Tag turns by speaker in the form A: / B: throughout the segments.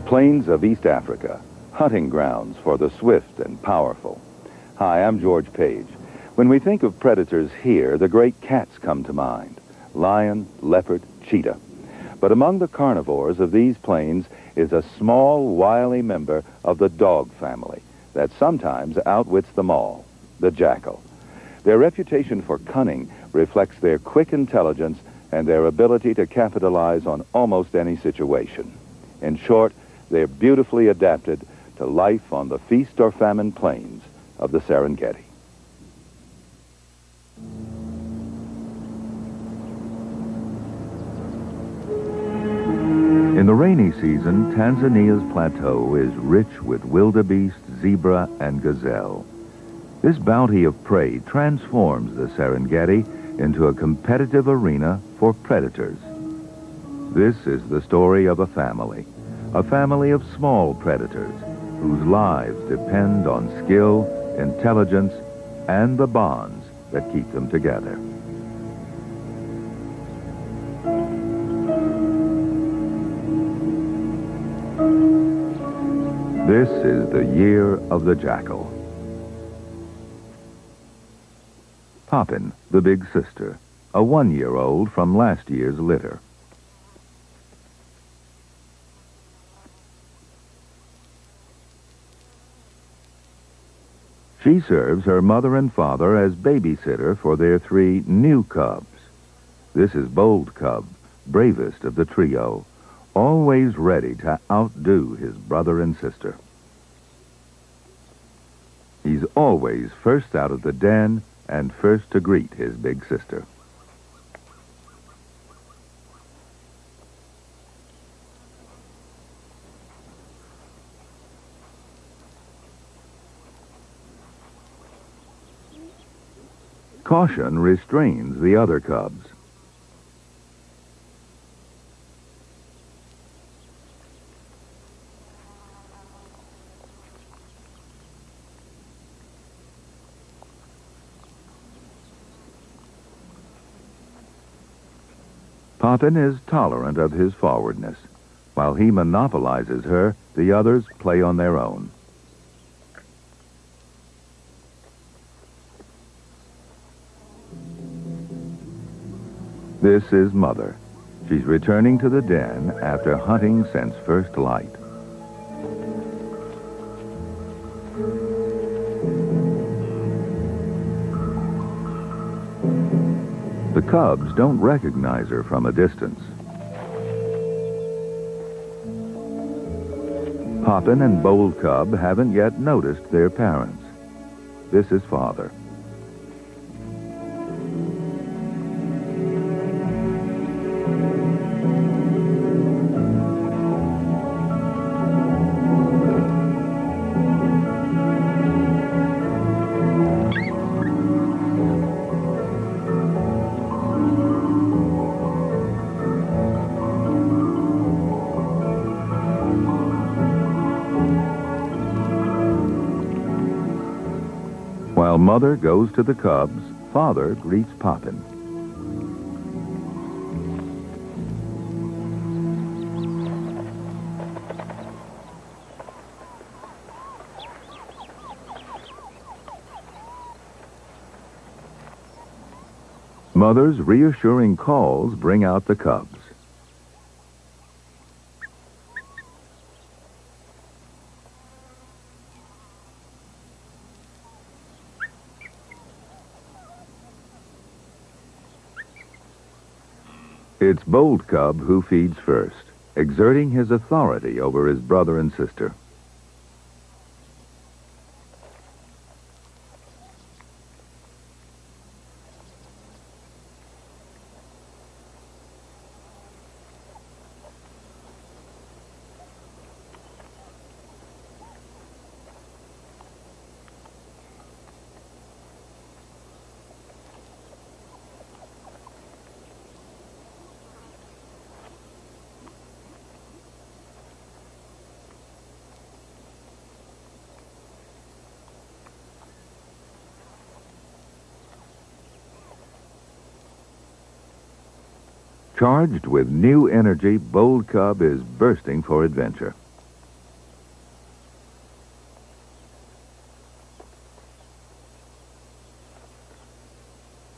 A: plains of East Africa, hunting grounds for the swift and powerful. Hi, I'm George Page. When we think of predators here, the great cats come to mind: lion, leopard, cheetah. But among the carnivores of these plains is a small, wily member of the dog family that sometimes outwits them all, the jackal. Their reputation for cunning reflects their quick intelligence and their ability to capitalize on almost any situation. In short, they're beautifully adapted to life on the feast or famine plains of the Serengeti. In the rainy season, Tanzania's plateau is rich with wildebeest, zebra, and gazelle. This bounty of prey transforms the Serengeti into a competitive arena for predators. This is the story of a family of small predators whose lives depend on skill, intelligence, and the bonds that keep them together. This is the year of the jackal. Poppin, the big sister, a 1-year-old from last year's litter. She serves her mother and father as babysitter for their 3 new cubs. This is Bold Cub, bravest of the trio, always ready to outdo his brother and sister. He's always first out of the den and first to greet his big sister. Caution restrains the other cubs. Poppin is tolerant of his forwardness. While he monopolizes her, the others play on their own. This is Mother. She's returning to the den after hunting since first light. The cubs don't recognize her from a distance. Poppin and Bold Cub haven't yet noticed their parents. This is Father. While Mother goes to the cubs, Father greets Poppin. Mother's reassuring calls bring out the cubs. It's Bold Cub who feeds first, exerting his authority over his brother and sister. Charged with new energy, Bold Cub is bursting for adventure.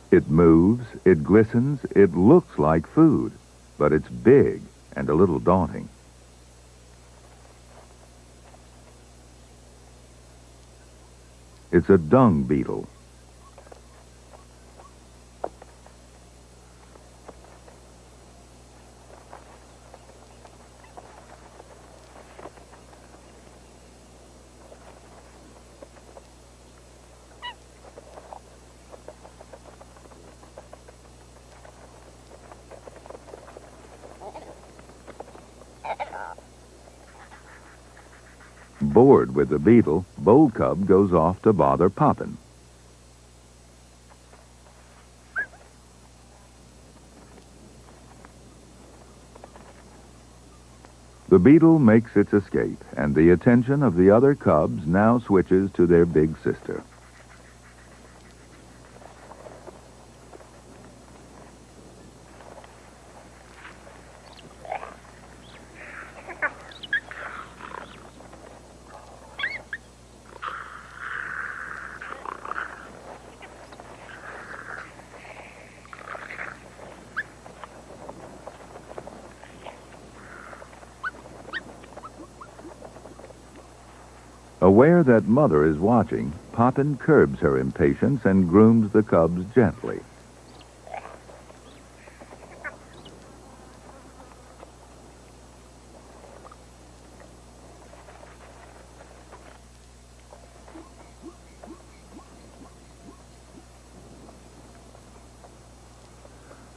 A: It moves, it glistens, it looks like food, but it's big and a little daunting. It's a dung beetle. Bored with the beetle, Bold Cub goes off to bother Poppin. The beetle makes its escape, and the attention of the other cubs now switches to their big sister. Aware that Mother is watching, Poppin curbs her impatience and grooms the cubs gently.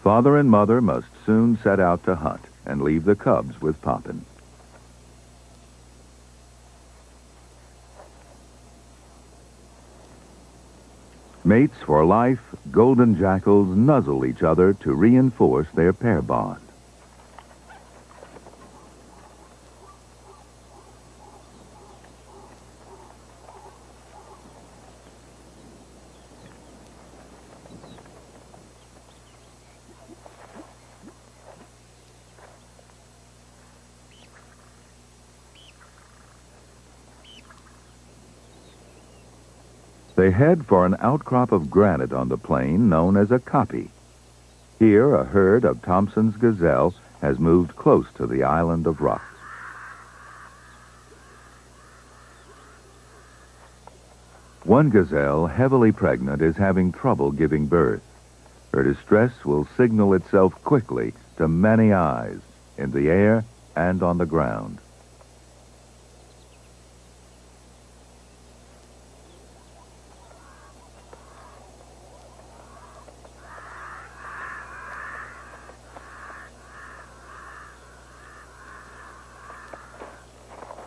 A: Father and Mother must soon set out to hunt and leave the cubs with Poppin. Mates for life, golden jackals nuzzle each other to reinforce their pair bond. They head for an outcrop of granite on the plain known as a kopje. Here, a herd of Thompson's gazelle has moved close to the island of rocks. One gazelle, heavily pregnant, is having trouble giving birth. Her distress will signal itself quickly to many eyes in the air and on the ground.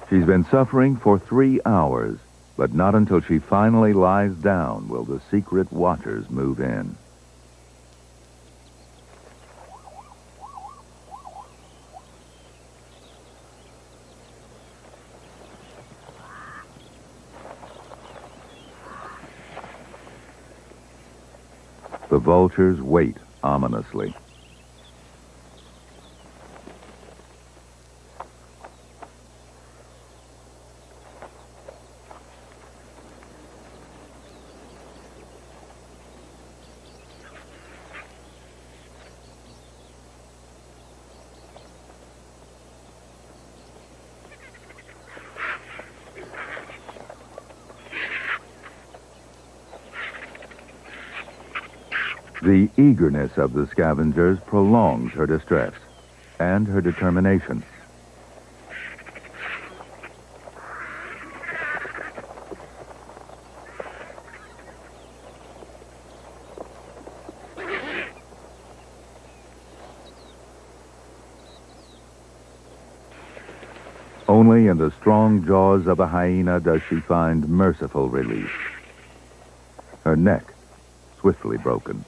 A: She's been suffering for 3 hours, but not until she finally lies down will the secret watchers move in. The vultures wait ominously. The eagerness of the scavengers prolongs her distress and her determination. Only in the strong jaws of a hyena does she find merciful relief. Her neck swiftly broken.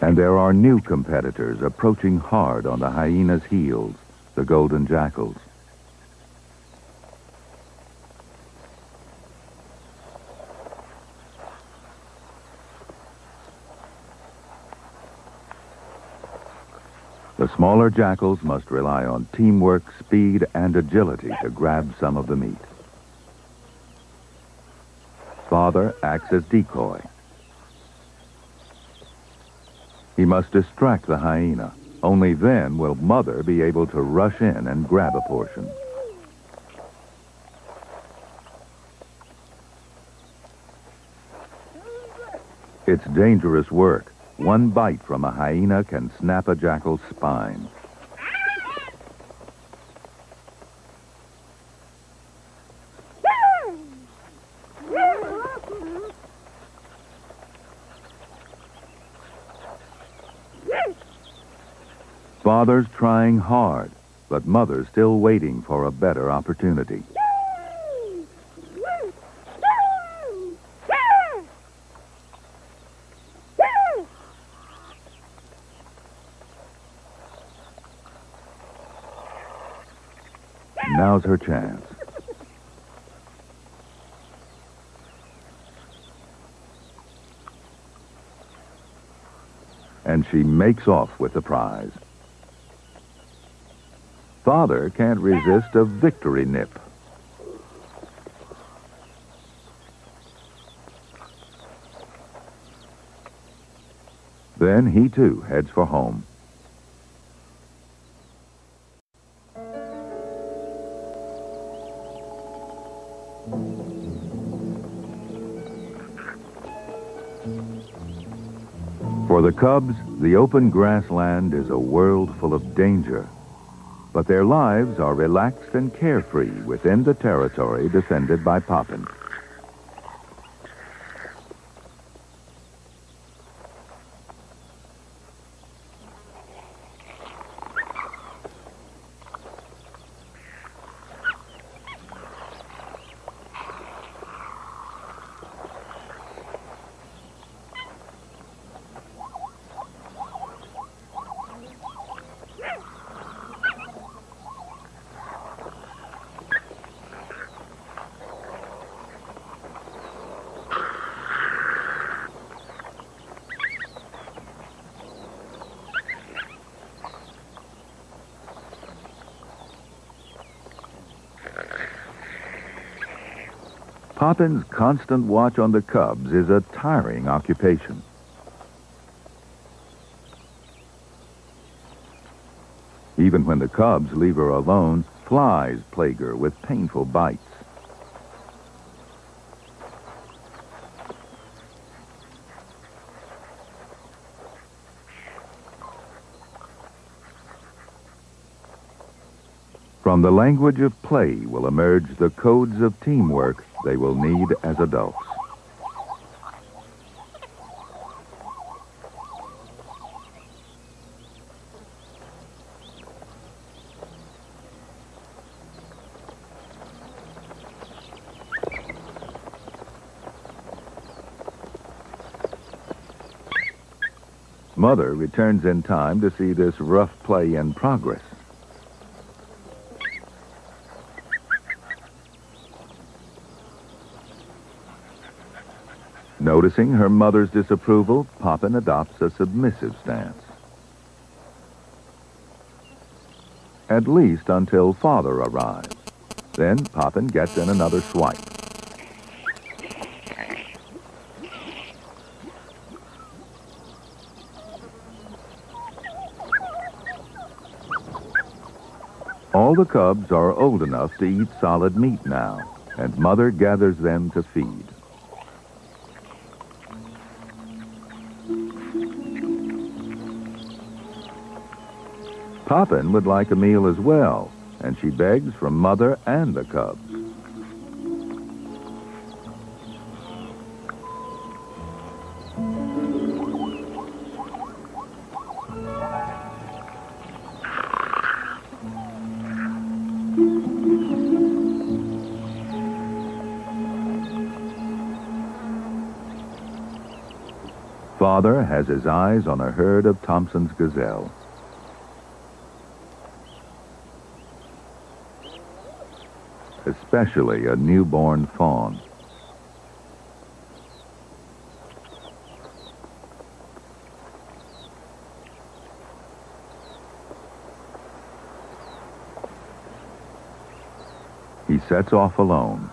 A: And there are new competitors approaching hard on the hyena's heels, the golden jackals. The smaller jackals must rely on teamwork, speed, and agility to grab some of the meat. Father acts as decoy. He must distract the hyena. Only then will Mother be able to rush in and grab a portion. It's dangerous work. One bite from a hyena can snap a jackal's spine. Father's trying hard, but Mother's still waiting for a better opportunity. Now's her chance. And she makes off with the prize. Father can't resist a victory nip. Then he too heads for home. For the cubs, the open grassland is a world full of danger, but their lives are relaxed and carefree within the territory defended by Poppin. Poppin's constant watch on the cubs is a tiring occupation. Even when the cubs leave her alone, flies plague her with painful bites. From the language of play will emerge the codes of teamwork they will need as adults. Mother returns in time to see this rough play in progress. Noticing her mother's disapproval, Poppin adopts a submissive stance. At least until Father arrives. Then Poppin gets in another swipe. All the cubs are old enough to eat solid meat now, and Mother gathers them to feed. Poppin would like a meal as well, and she begs from Mother and the cubs. Father has his eyes on a herd of Thompson's gazelle. Especially a newborn fawn. He sets off alone.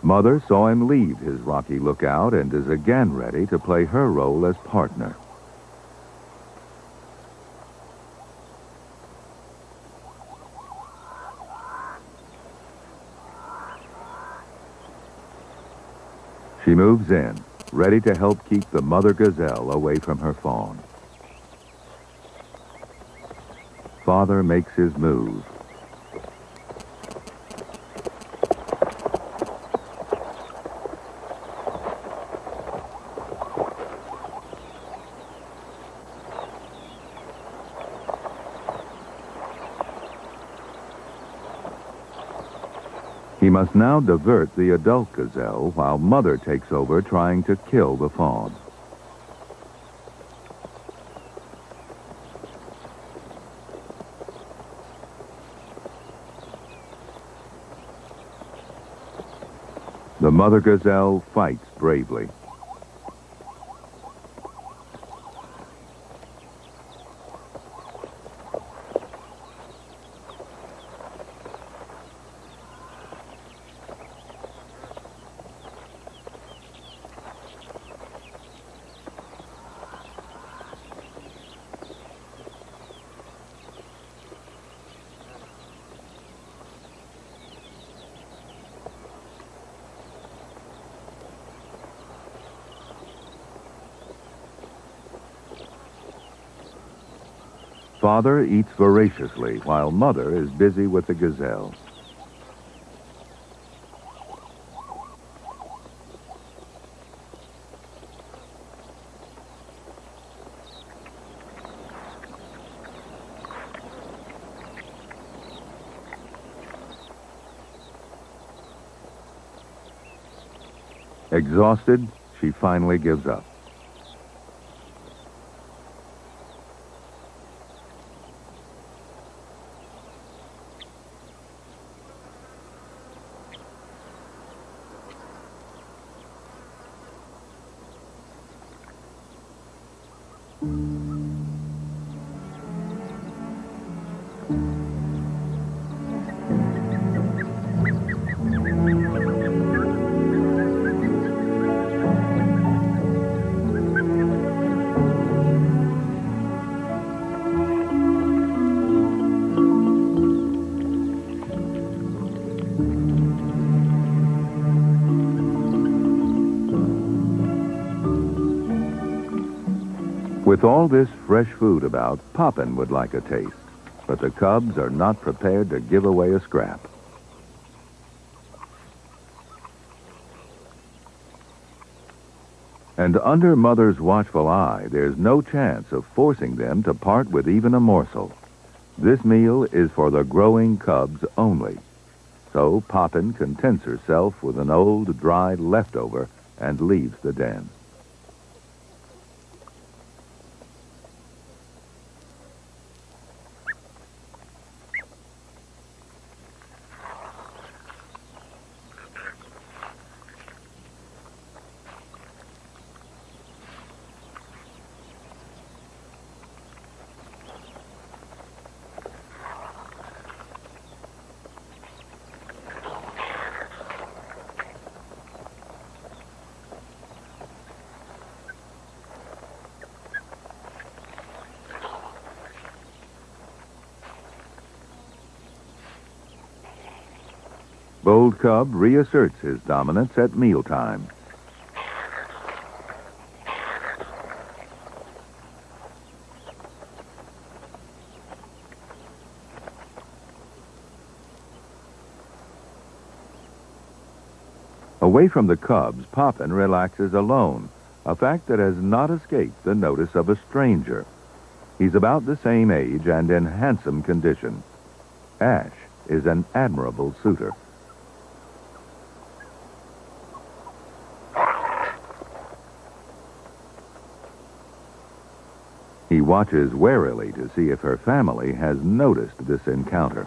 A: Mother saw him leave his rocky lookout and is again ready to play her role as partner. She moves in, ready to help keep the mother gazelle away from her fawn. Father makes his move. He must now divert the adult gazelle while Mother takes over trying to kill the fawn. The mother gazelle fights bravely. Father eats voraciously while Mother is busy with the gazelle. Exhausted, she finally gives up. With all this fresh food about, Poppin would like a taste, but the cubs are not prepared to give away a scrap. And under Mother's watchful eye, there's no chance of forcing them to part with even a morsel. This meal is for the growing cubs only. So Poppin contents herself with an old, dried leftover and leaves the den. Bold Cub reasserts his dominance at mealtime. Away from the cubs, Poppin relaxes alone, a fact that has not escaped the notice of a stranger. He's about the same age and in handsome condition. Ash is an admirable suitor. He watches warily to see if her family has noticed this encounter.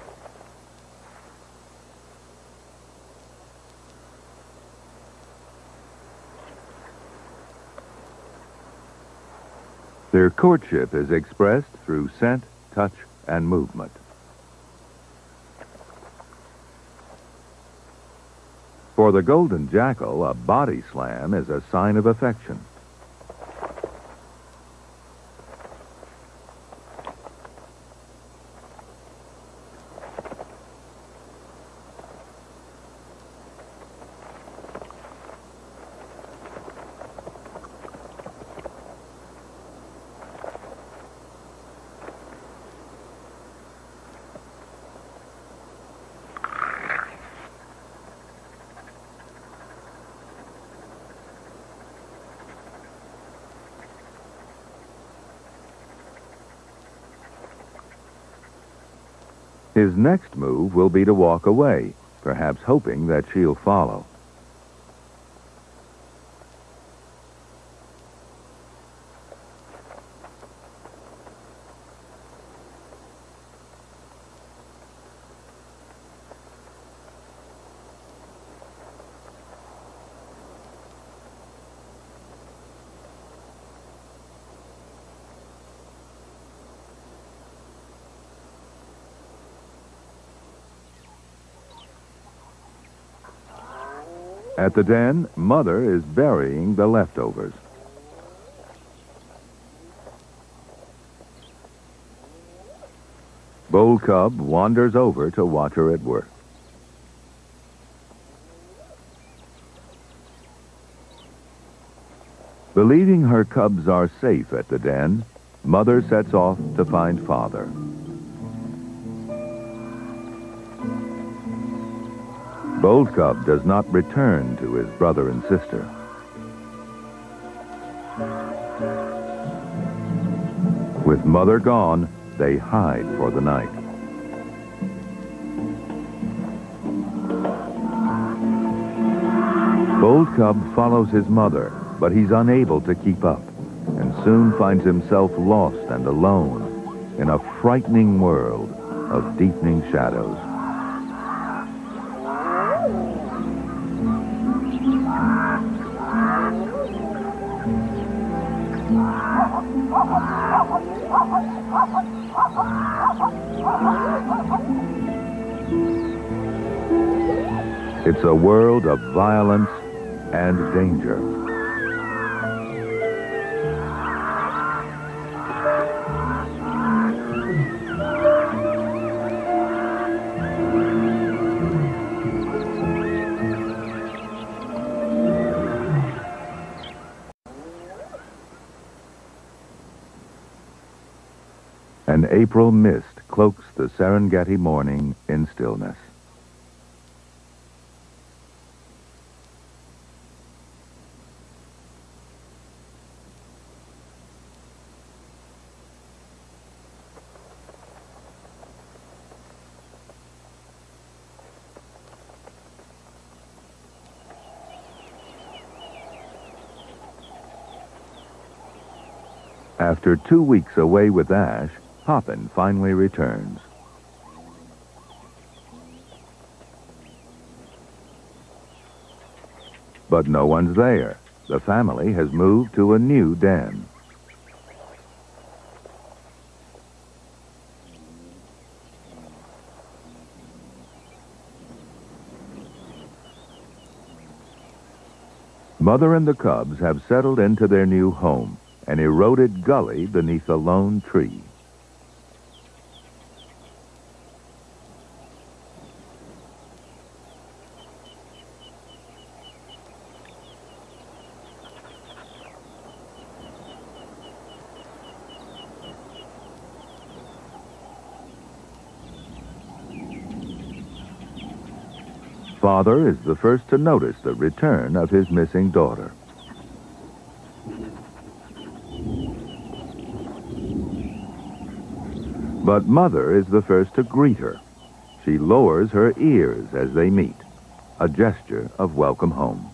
A: Their courtship is expressed through scent, touch, and movement. For the golden jackal, a body slam is a sign of affection. His next move will be to walk away, perhaps hoping that she'll follow. At the den, Mother is burying the leftovers. Bull Cub wanders over to watch her at work. Believing her cubs are safe at the den, Mother sets off to find Father. Bold Cub does not return to his brother and sister. With Mother gone, they hide for the night. Bold Cub follows his mother, but he's unable to keep up, and soon finds himself lost and alone in a frightening world of deepening shadows. It's a world of violence and danger. An April mist cloaks the Serengeti morning in stillness. After 2 weeks away with Ash, Hoppin finally returns. But no one's there. The family has moved to a new den. Mother and the cubs have settled into their new home, an eroded gully beneath a lone tree. Father is the first to notice the return of his missing daughter. But Mother is the first to greet her. She lowers her ears as they meet, a gesture of welcome home.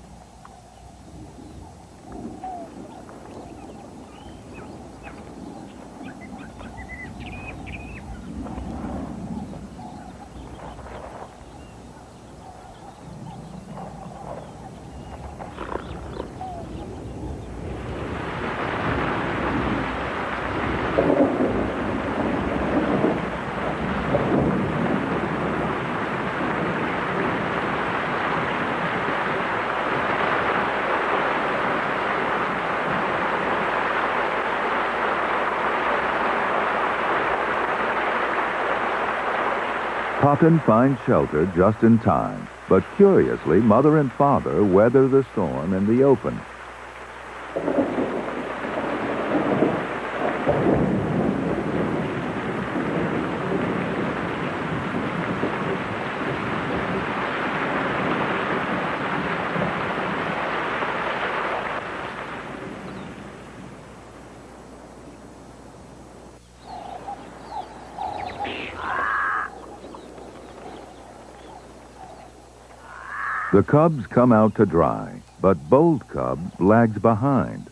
A: Poppin finds shelter just in time, but curiously, Mother and Father weather the storm in the open. The cubs come out to dry, but Bold Cub lags behind.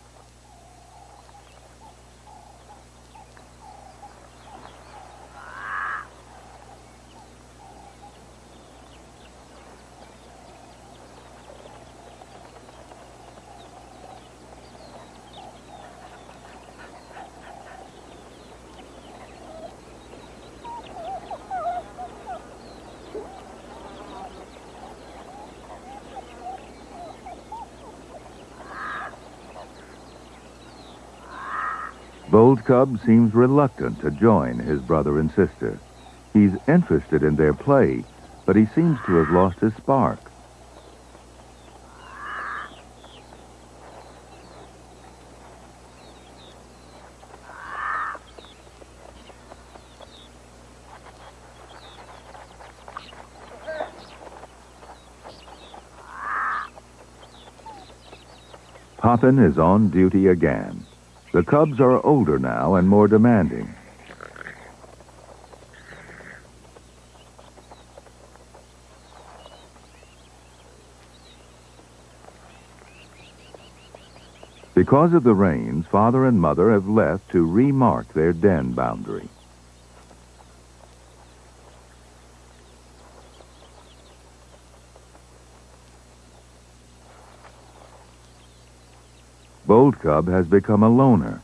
A: Bold Cub seems reluctant to join his brother and sister. He's interested in their play, but he seems to have lost his spark. Poppin is on duty again. The cubs are older now and more demanding. Because of the rains, Father and Mother have left to remark their den boundary. Bold Cub has become a loner.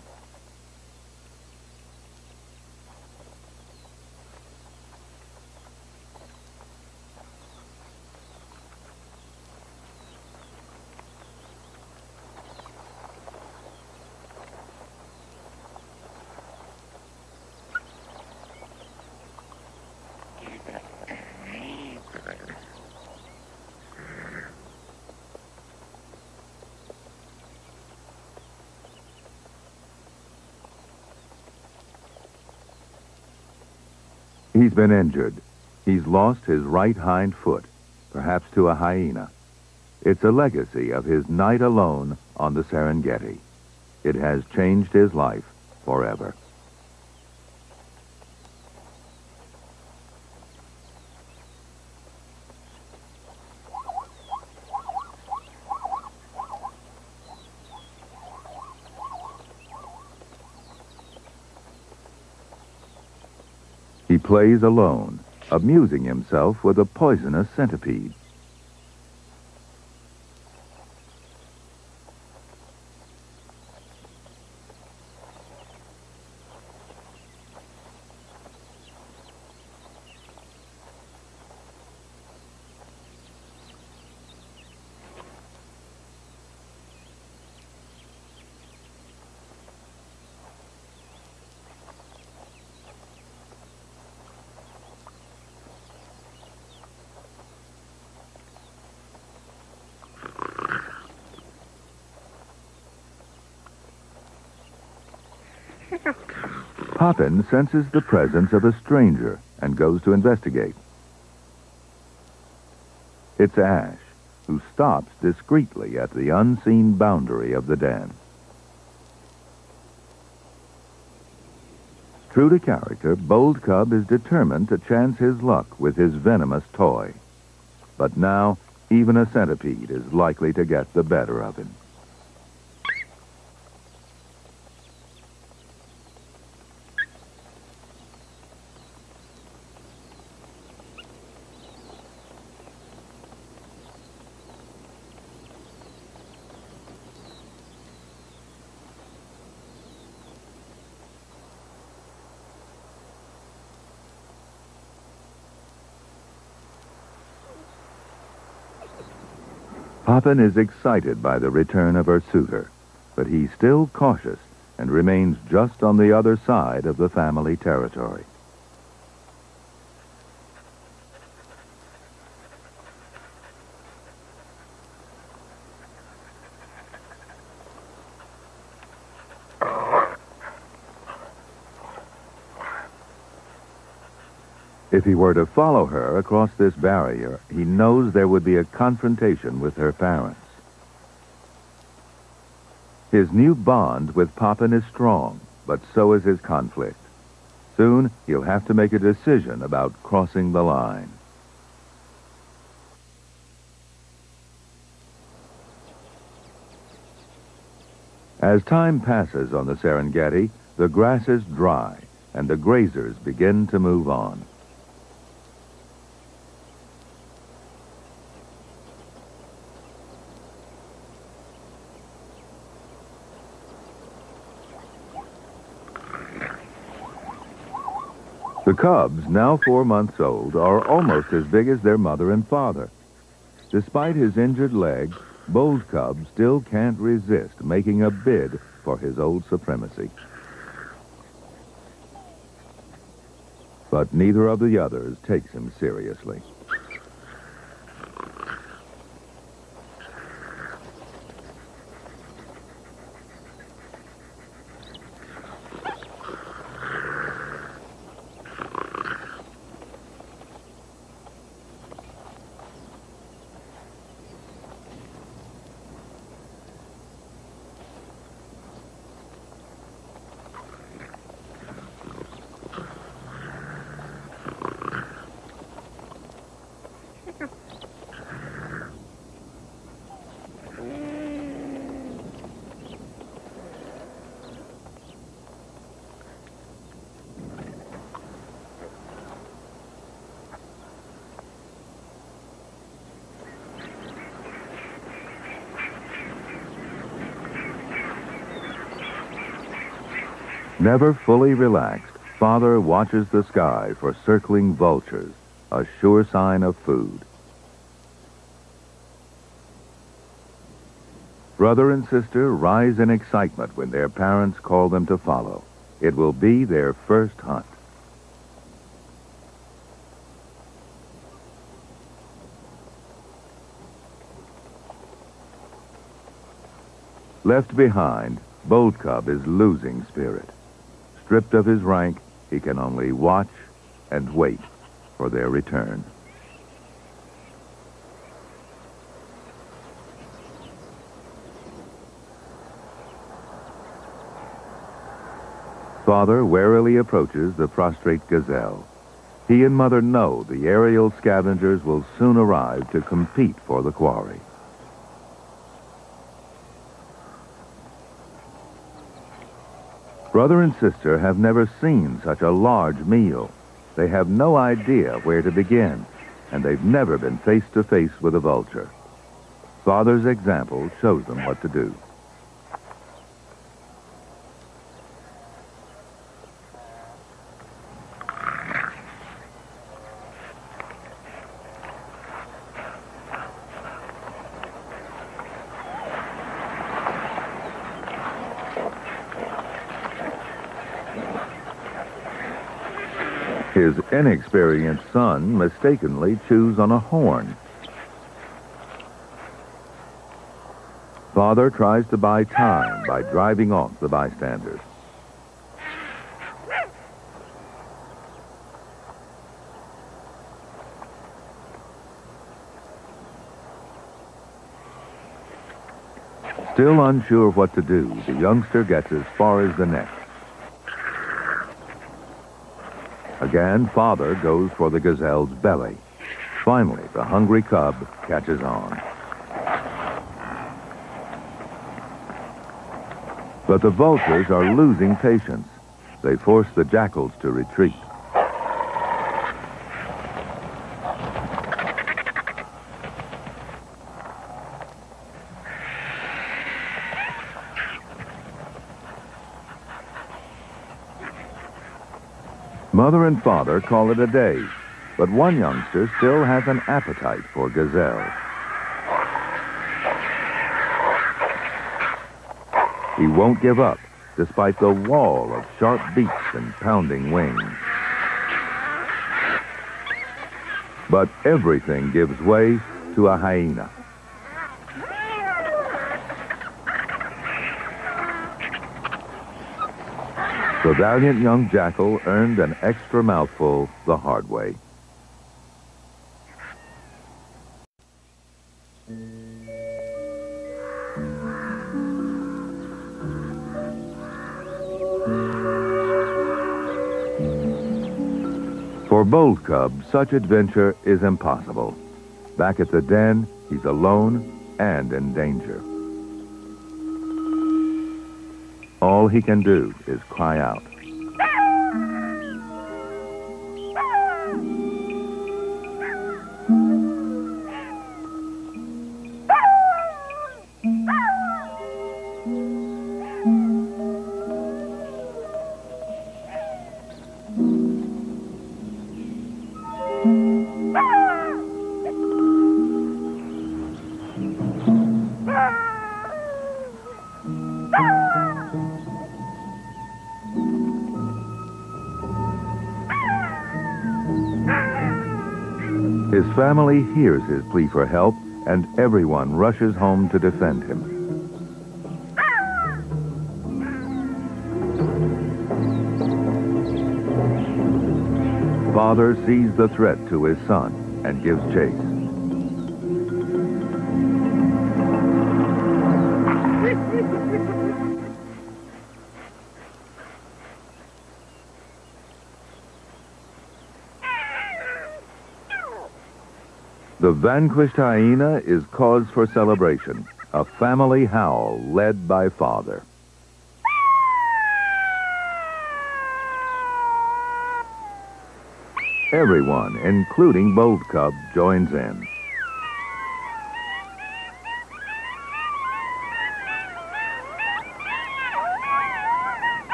A: He's been injured. He's lost his right hind foot, perhaps to a hyena. It's a legacy of his night alone on the Serengeti. It has changed his life forever. He plays alone, amusing himself with a poisonous centipede. Poppin senses the presence of a stranger and goes to investigate. It's Ash, who stops discreetly at the unseen boundary of the den. True to character, Bold Cub is determined to chance his luck with his venomous toy. But now, even a centipede is likely to get the better of him. Poppin is excited by the return of her suitor, but he's still cautious and remains just on the other side of the family territory. If he were to follow her across this barrier, he knows there would be a confrontation with her parents. His new bond with Poppin is strong, but so is his conflict. Soon, he'll have to make a decision about crossing the line. As time passes on the Serengeti, the grass is dry, and the grazers begin to move on. The cubs, now 4 months old, are almost as big as their mother and father. Despite his injured leg, Bold Cub still can't resist making a bid for his old supremacy. But neither of the others takes him seriously. Never fully relaxed, Father watches the sky for circling vultures, a sure sign of food. Brother and sister rise in excitement when their parents call them to follow. It will be their first hunt. Left behind, Bold Cub is losing spirit. Stripped of his rank, he can only watch and wait for their return. Father warily approaches the prostrate gazelle. He and Mother know the aerial scavengers will soon arrive to compete for the quarry. Brother and sister have never seen such a large meal. They have no idea where to begin, and they've never been face to face with a vulture. Father's example shows them what to do. His inexperienced son mistakenly chews on a horn. Father tries to buy time by driving off the bystanders. Still unsure what to do, the youngster gets as far as the neck. Again, Father goes for the gazelle's belly. Finally, the hungry cub catches on. But the vultures are losing patience. They force the jackals to retreat. Mother and Father call it a day, but one youngster still has an appetite for gazelle. He won't give up, despite the wall of sharp beaks and pounding wings. But everything gives way to a hyena. The valiant young jackal earned an extra mouthful the hard way. For Bold Cub, such adventure is impossible. Back at the den, he's alone and in danger. All he can do is cry out. His family hears his plea for help, and everyone rushes home to defend him. Father sees the threat to his son and gives chase. The vanquished hyena is cause for celebration, a family howl led by Father. Everyone, including Bold Cub, joins in.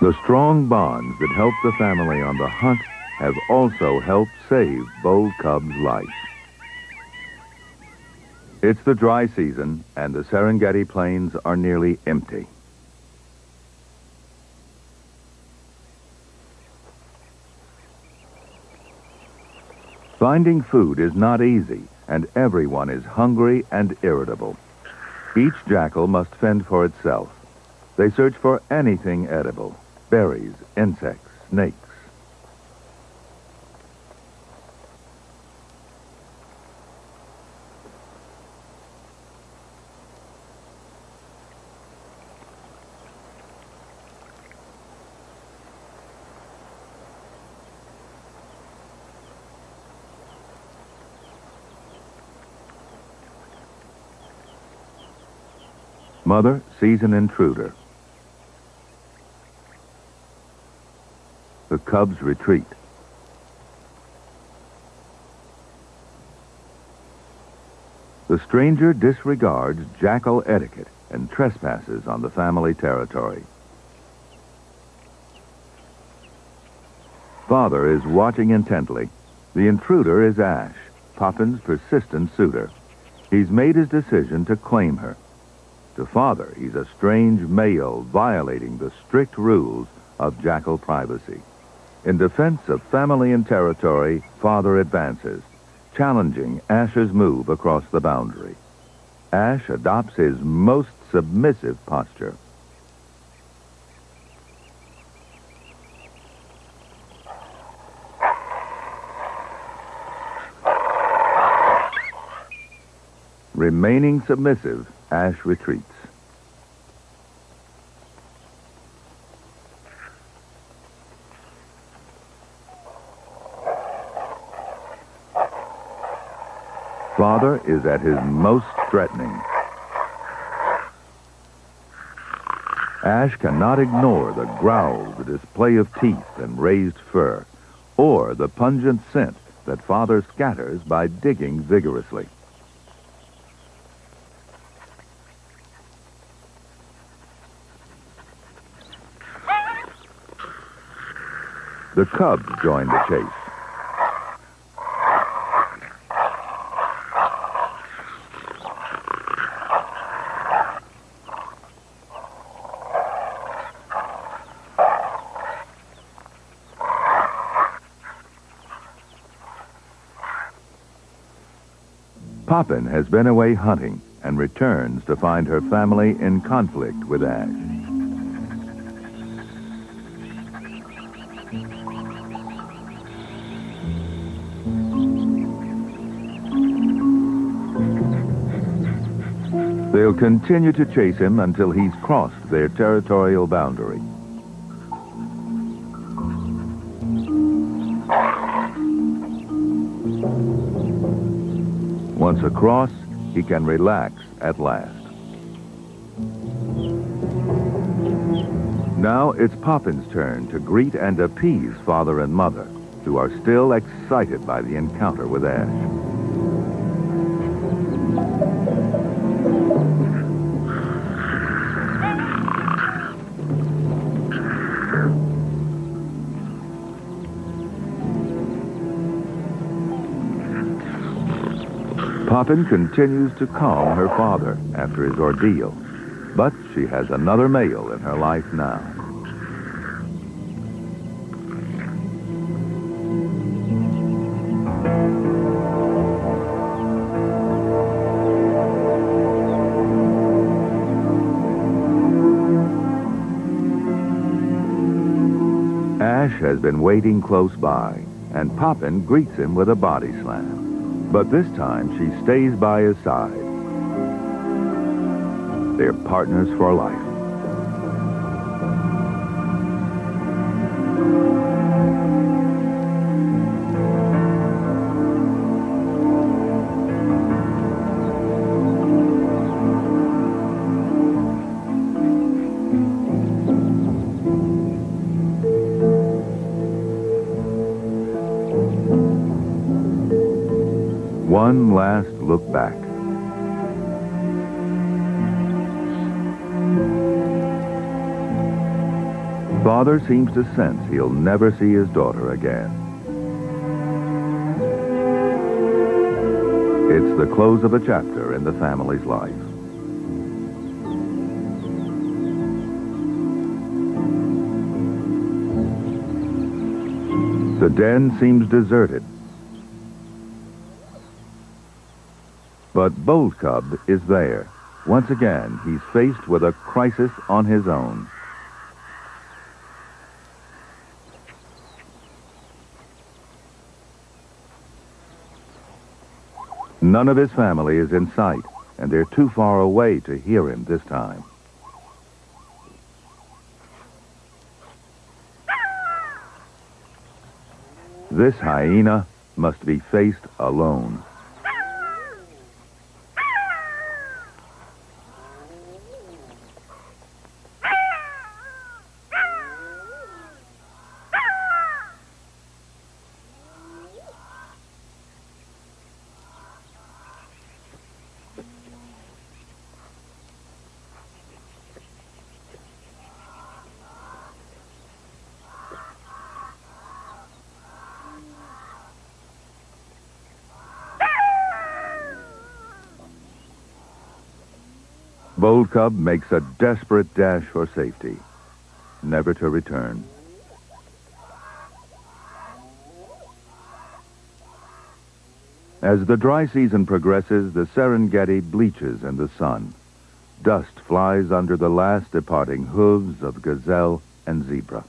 A: The strong bonds that help the family on the hunt have also helped save Bold Cub's life. It's the dry season, and the Serengeti plains are nearly empty. Finding food is not easy, and everyone is hungry and irritable. Each jackal must fend for itself. They search for anything edible: berries, insects, snakes. Mother sees an intruder. The cubs retreat. The stranger disregards jackal etiquette and trespasses on the family territory. Father is watching intently. The intruder is Ash, Poppin's persistent suitor. He's made his decision to claim her. To Father, he's a strange male violating the strict rules of jackal privacy. In defense of family and territory, Father advances, challenging Ash's move across the boundary. Ash adopts his most submissive posture. Remaining submissive, Ash retreats. Father is at his most threatening. Ash cannot ignore the growl, the display of teeth and raised fur, or the pungent scent that Father scatters by digging vigorously. The cubs join the chase. Poppin has been away hunting and returns to find her family in conflict with Ash. They'll continue to chase him until he's crossed their territorial boundary. Once across, he can relax at last. Now it's Poppin's turn to greet and appease father and mother, who are still excited by the encounter with Ash. Poppin continues to calm her father after his ordeal, but she has another male in her life now. Ash has been waiting close by, and Poppin greets him with a body slam. But this time, she stays by his side. They're partners for life. One last look back. Father seems to sense he'll never see his daughter again. It's the close of a chapter in the family's life. The den seems deserted. But Bold Cub is there. Once again, he's faced with a crisis on his own. None of his family is in sight, and they're too far away to hear him this time. This hyena must be faced alone. Bold Cub makes a desperate dash for safety, never to return. As the dry season progresses, the Serengeti bleaches in the sun. Dust flies under the last departing hooves of gazelle and zebra.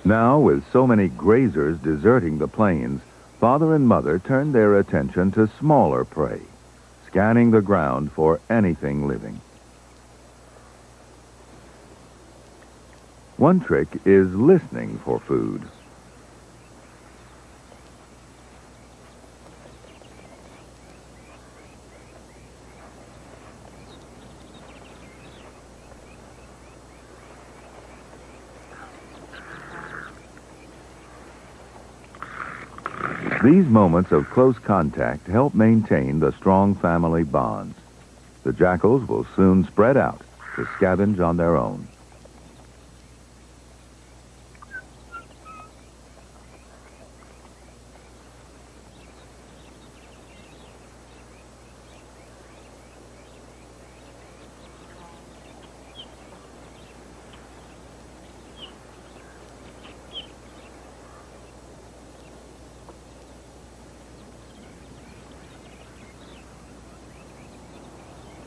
A: Now, with so many grazers deserting the plains, father and mother turn their attention to smaller prey, scanning the ground for anything living. One trick is listening for food. These moments of close contact help maintain the strong family bonds. The jackals will soon spread out to scavenge on their own.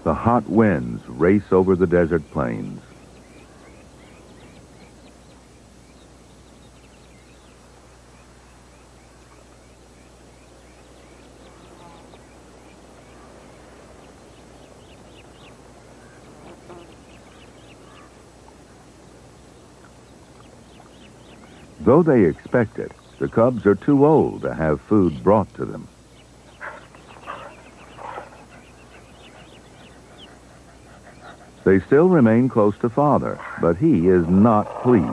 A: The hot winds race over the desert plains. Though they expect it, the cubs are too old to have food brought to them. They still remain close to Father, but he is not pleased.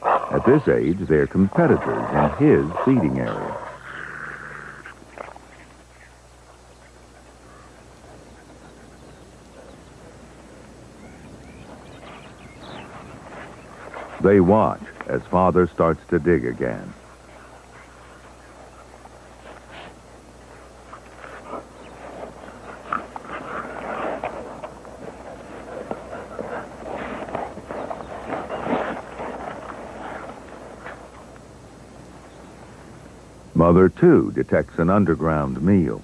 A: At this age, they're competitors in his feeding area. They watch as Father starts to dig again. Mother, too, detects an underground meal.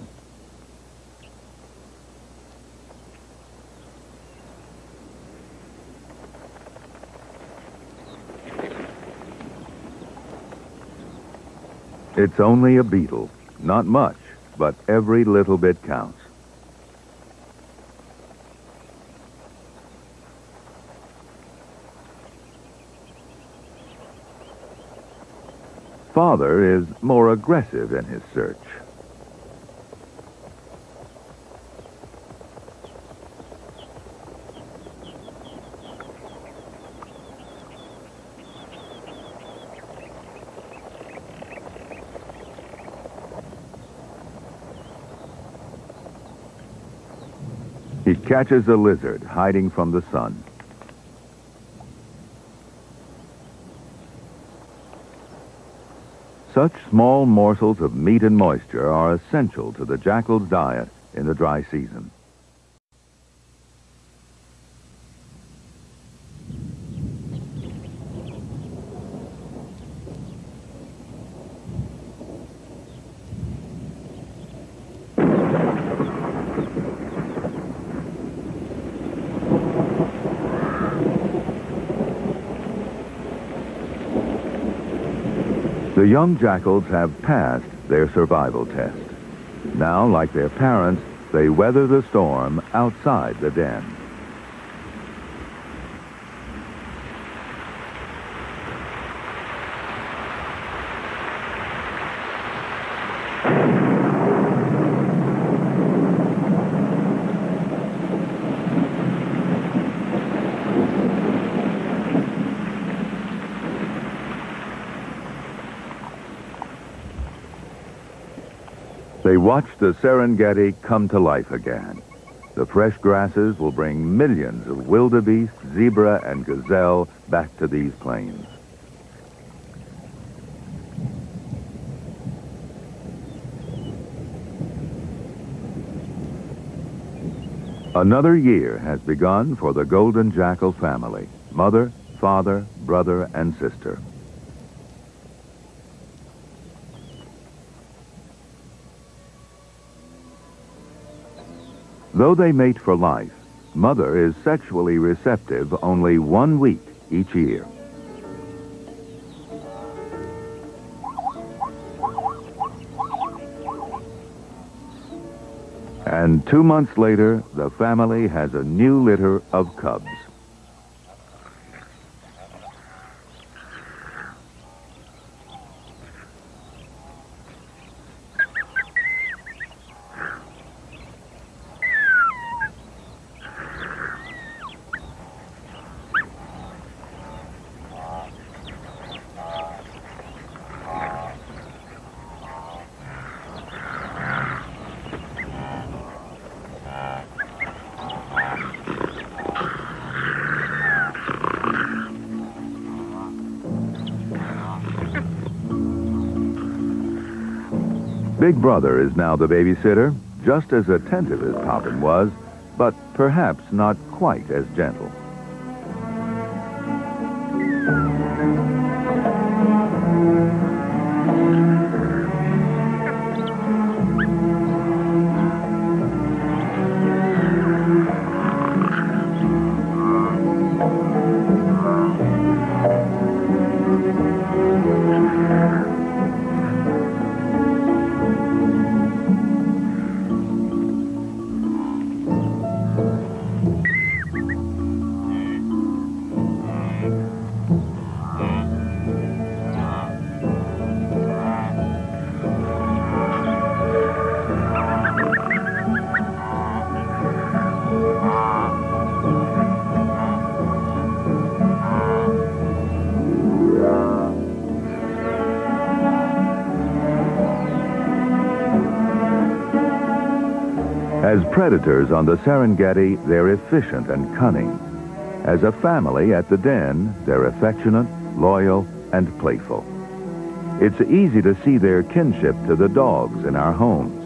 A: It's only a beetle. Not much, but every little bit counts. Father is more aggressive in his search. He catches a lizard hiding from the sun. Such small morsels of meat and moisture are essential to the jackal's diet in the dry season. The young jackals have passed their survival test. Now, like their parents, they weather the storm outside the den. They watch the Serengeti come to life again. The fresh grasses will bring millions of wildebeest, zebra, and gazelle back to these plains. Another year has begun for the golden jackal family: mother, father, brother, and sister. Though they mate for life, mother is sexually receptive only 1 week each year. And 2 months later, the family has a new litter of cubs. Big Brother is now the babysitter, just as attentive as Poppin was, but perhaps not quite as gentle. As predators on the Serengeti, they're efficient and cunning. As a family at the den, they're affectionate, loyal, and playful. It's easy to see their kinship to the dogs in our homes.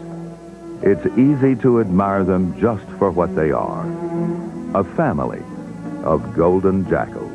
A: It's easy to admire them just for what they are, a family of golden jackals.